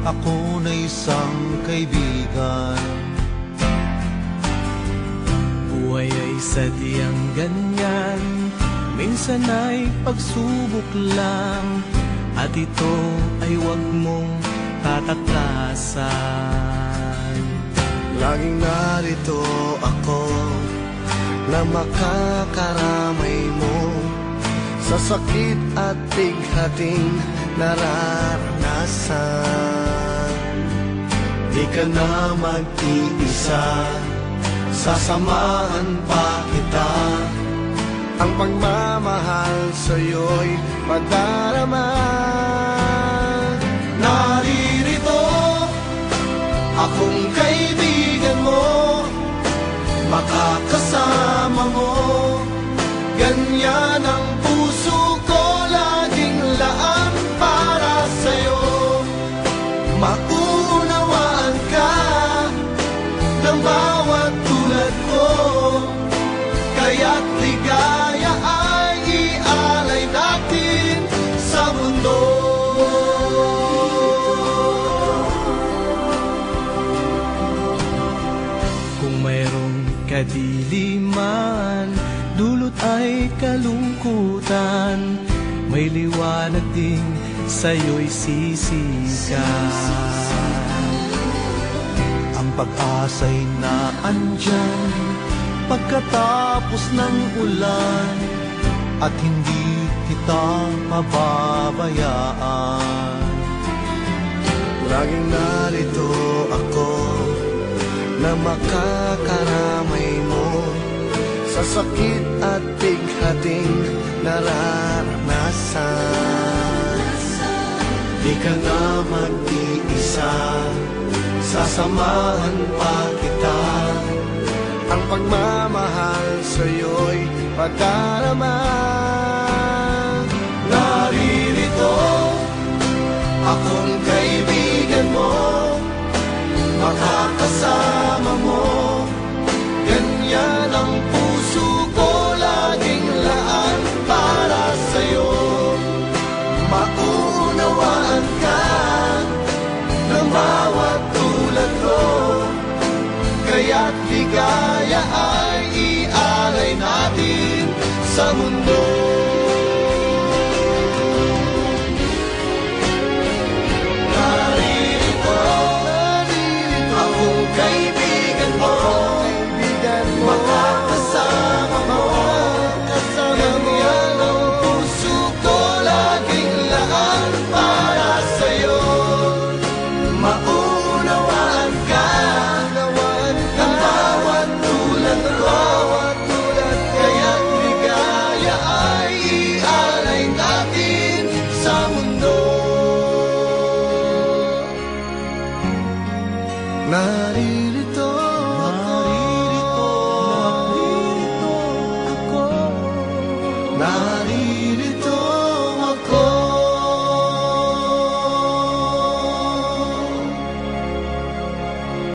ako na isang kaibigan. Buhay ay sadyang ganyan, minsan ay pagsubok lang, at ito ay huwag mong tataklasan. Laging narito ako na makakaramay mo sa sakit at bighating nararanasan. Di ka na mag-iisa, sasamahan pa kita. Ang pagmamahal sa'yo'y madarama. Naririto akong kaibigan mo, makakasama mo. Ganyan ang puso ko, laging laan para sa'yo. Maunawaan ka ng bawat tulad ko, kaya't ligaya ay ialay natin sa mundo. Kung mayroong kadiliman, dulot ay kalungkutan, may liwanag din sa'yo'y sisikat. Ang pag-asa'y naandyan pagkatapos ng ulan, at hindi kita pababayaan. Laging narito ako na makakaramay mo sa sakit at bighating nararanasan. Di ka na mag-iisa, sasamahan pa kita. Ang pagmamahal sa'yo'y padarama. Naririto akong kaibigan mo, makakasama mo. Ganyan ang puso ko, laging laan para sa'yo. Maunawaan ka ng bawat tulad ko, kaya't ligaya ay ialay natin sa mundo. Naririto akong kaibigan mo, makakasama mo. Ganyan ang puso ko, laging laan para sa'yo. Maunawaan ka ng bawat tulad ko, kaya't ligaya ay ialay natin sa mundo. Naririto